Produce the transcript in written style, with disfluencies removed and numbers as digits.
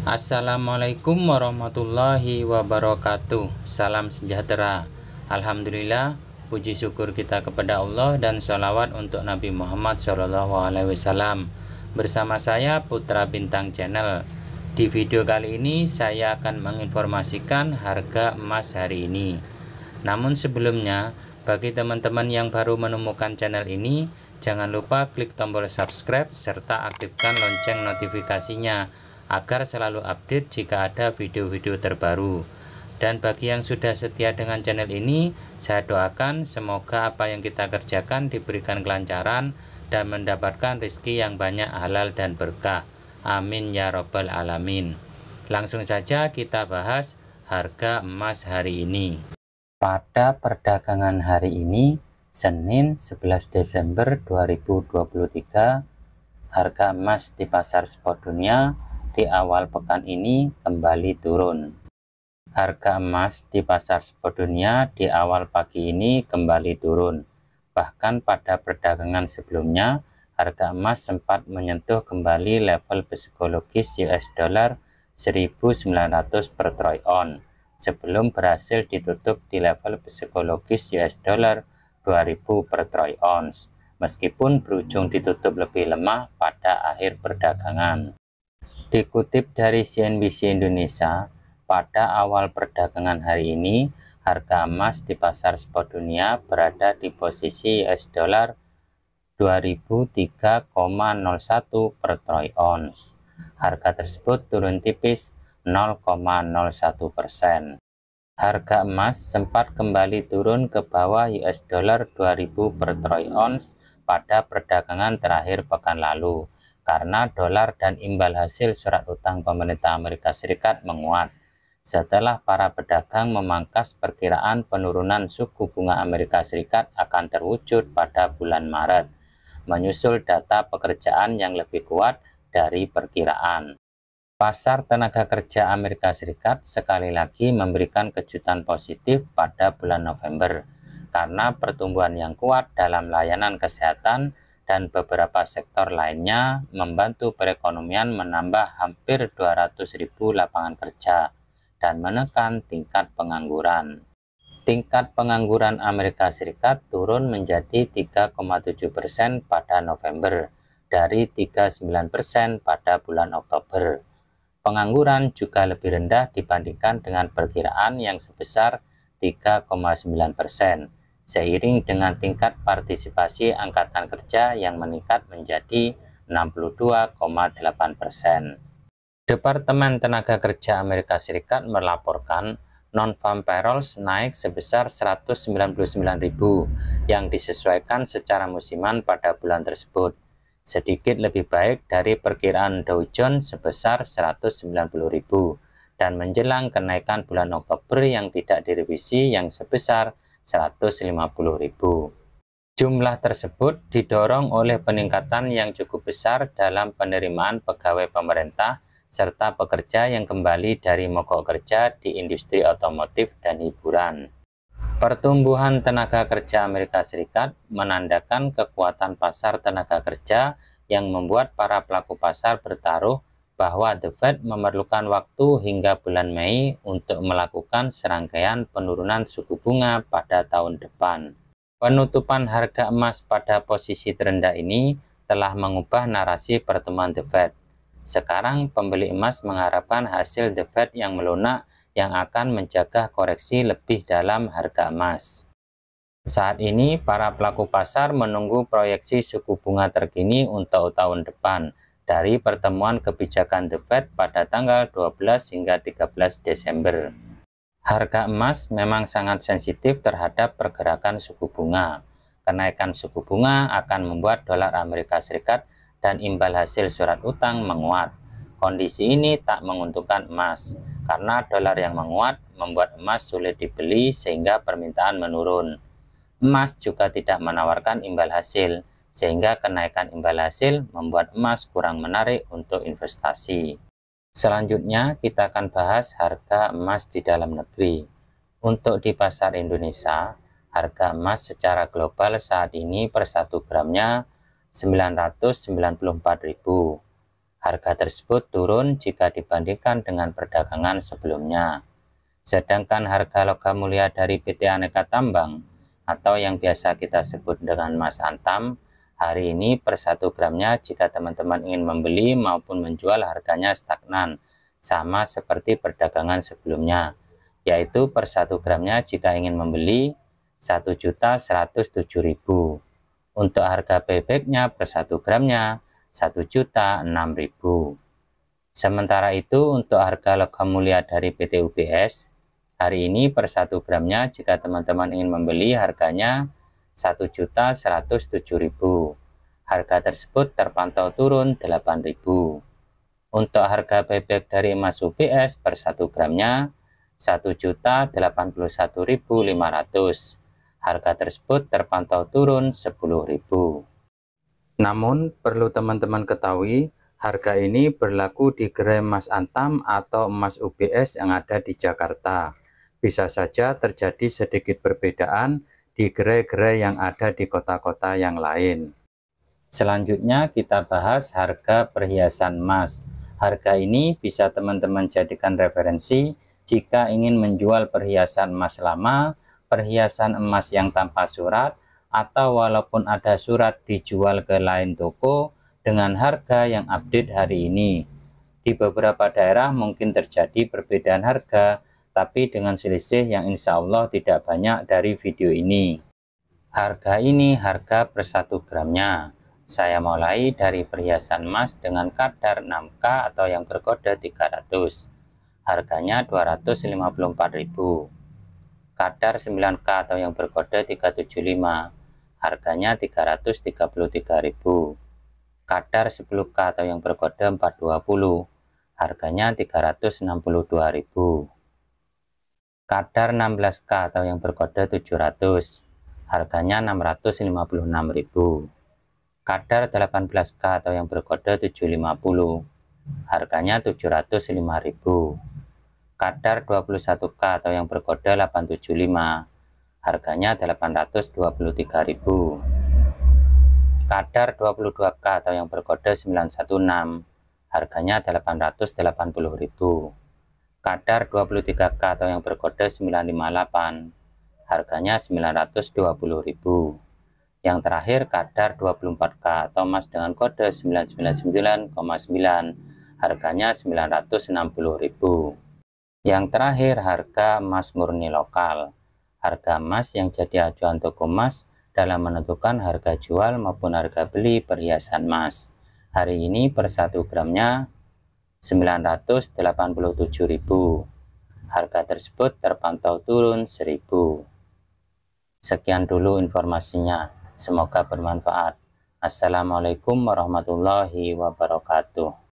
Assalamualaikum warahmatullahi wabarakatuh. Salam sejahtera. Alhamdulillah, puji syukur kita kepada Allah dan sholawat untuk Nabi Muhammad SAW. Bersama saya Putra Bintang Channel. Di video kali ini saya akan menginformasikan harga emas hari ini. Namun sebelumnya, bagi teman-teman yang baru menemukan channel ini, jangan lupa klik tombol subscribe serta aktifkan lonceng notifikasinya agar selalu update jika ada video-video terbaru. Dan bagi yang sudah setia dengan channel ini, saya doakan semoga apa yang kita kerjakan diberikan kelancaran dan mendapatkan rezeki yang banyak, halal dan berkah. Amin ya robbal alamin. Langsung saja kita bahas harga emas hari ini. Pada perdagangan hari ini, Senin 11 Desember 2023, harga emas di pasar spot dunia di awal pekan ini kembali turun. Harga emas di pasar spot dunia di awal pagi ini kembali turun. Bahkan pada perdagangan sebelumnya, harga emas sempat menyentuh kembali level psikologis US dollar 1.900 per troy ounce sebelum berhasil ditutup di level psikologis US dollar 2.000 per troy ounce, meskipun berujung ditutup lebih lemah pada akhir perdagangan. Dikutip dari CNBC Indonesia, pada awal perdagangan hari ini, harga emas di pasar spot dunia berada di posisi US dollar 2003,01 per troy ounce. Harga tersebut turun tipis 0,01%. Harga emas sempat kembali turun ke bawah US dollar 2000 per troy ounce pada perdagangan terakhir pekan lalu, karena dolar dan imbal hasil surat utang pemerintah Amerika Serikat menguat setelah para pedagang memangkas perkiraan penurunan suku bunga Amerika Serikat akan terwujud pada bulan Maret, menyusul data pekerjaan yang lebih kuat dari perkiraan. Pasar tenaga kerja Amerika Serikat sekali lagi memberikan kejutan positif pada bulan November karena pertumbuhan yang kuat dalam layanan kesehatan dan beberapa sektor lainnya membantu perekonomian menambah hampir 200.000 lapangan kerja dan menekan tingkat pengangguran. Tingkat pengangguran Amerika Serikat turun menjadi 3,7% pada November dari 39% pada bulan Oktober. Pengangguran juga lebih rendah dibandingkan dengan perkiraan yang sebesar 3,9%. Seiring dengan tingkat partisipasi angkatan kerja yang meningkat menjadi 62,8%. Departemen Tenaga Kerja Amerika Serikat melaporkan non-farm payrolls naik sebesar 199.000 yang disesuaikan secara musiman pada bulan tersebut, sedikit lebih baik dari perkiraan Dow Jones sebesar 190.000 dan menjelang kenaikan bulan Oktober yang tidak direvisi yang sebesar 150.000. Jumlah tersebut didorong oleh peningkatan yang cukup besar dalam penerimaan pegawai pemerintah serta pekerja yang kembali dari mogok kerja di industri otomotif dan hiburan. Pertumbuhan tenaga kerja Amerika Serikat menandakan kekuatan pasar tenaga kerja yang membuat para pelaku pasar bertaruh bahwa The Fed memerlukan waktu hingga bulan Mei untuk melakukan serangkaian penurunan suku bunga pada tahun depan. Penutupan harga emas pada posisi terendah ini telah mengubah narasi pertemuan The Fed. Sekarang pembeli emas mengharapkan hasil The Fed yang melunak yang akan menjaga koreksi lebih dalam harga emas. Saat ini, para pelaku pasar menunggu proyeksi suku bunga terkini untuk tahun depan dari pertemuan kebijakan The Fed pada tanggal 12 hingga 13 Desember. Harga emas memang sangat sensitif terhadap pergerakan suku bunga. Kenaikan suku bunga akan membuat dolar Amerika Serikat dan imbal hasil surat utang menguat. Kondisi ini tak menguntungkan emas, karena dolar yang menguat membuat emas sulit dibeli sehingga permintaan menurun. Emas juga tidak menawarkan imbal hasil, sehingga kenaikan imbal hasil membuat emas kurang menarik untuk investasi. Selanjutnya, kita akan bahas harga emas di dalam negeri. Untuk di pasar Indonesia, harga emas secara global saat ini per 1 gramnya 994.000. Harga tersebut turun jika dibandingkan dengan perdagangan sebelumnya. Sedangkan harga logam mulia dari PT Aneka Tambang atau yang biasa kita sebut dengan emas antam, hari ini per 1 gramnya jika teman-teman ingin membeli maupun menjual harganya stagnan, sama seperti perdagangan sebelumnya, yaitu per 1 gramnya jika ingin membeli 1.107.000. Untuk harga bebeknya per 1 gramnya 1.006.000. Sementara itu untuk harga logam mulia dari PT UBS, hari ini per 1 gramnya jika teman-teman ingin membeli harganya 1.107.000. Harga tersebut terpantau turun 8.000. Untuk harga bebek dari emas UBS per 1 gramnya 1.081.500. Harga tersebut terpantau turun 10.000. Namun perlu teman-teman ketahui, harga ini berlaku di gerai emas antam atau emas UBS yang ada di Jakarta. Bisa saja terjadi sedikit perbedaan di gerai-gerai yang ada di kota-kota yang lain. Selanjutnya kita bahas harga perhiasan emas. Harga ini bisa teman-teman jadikan referensi jika ingin menjual perhiasan emas lama, perhiasan emas yang tanpa surat, atau walaupun ada surat dijual ke lain toko dengan harga yang update hari ini. Di beberapa daerah mungkin terjadi perbedaan harga, tapi dengan selisih yang insya Allah tidak banyak dari video ini. Harga ini harga per 1 gramnya. Saya mulai dari perhiasan emas dengan kadar 6K atau yang berkode 300. Harganya 254.000. Kadar 9K atau yang berkode 375. Harganya 333.000. Kadar 10K atau yang berkode 420. Harganya 362.000. Kadar 16K atau yang berkode 700, harganya 656.000. Kadar 18K atau yang berkode 750, harganya 705.000. Kadar 21K atau yang berkode 875, harganya 823.000. Kadar 22K atau yang berkode 916, harganya 880.000. Kadar 23K atau yang berkode 958, harganya 920.000. Yang terakhir kadar 24K atau emas dengan kode 999,9, harganya 960.000. Yang terakhir harga emas murni lokal. Harga emas yang jadi acuan toko emas dalam menentukan harga jual maupun harga beli perhiasan emas. Hari ini per 1 gramnya 987.000. Harga tersebut terpantau turun 1.000. Sekian dulu informasinya. Semoga bermanfaat. Assalamualaikum warahmatullahi wabarakatuh.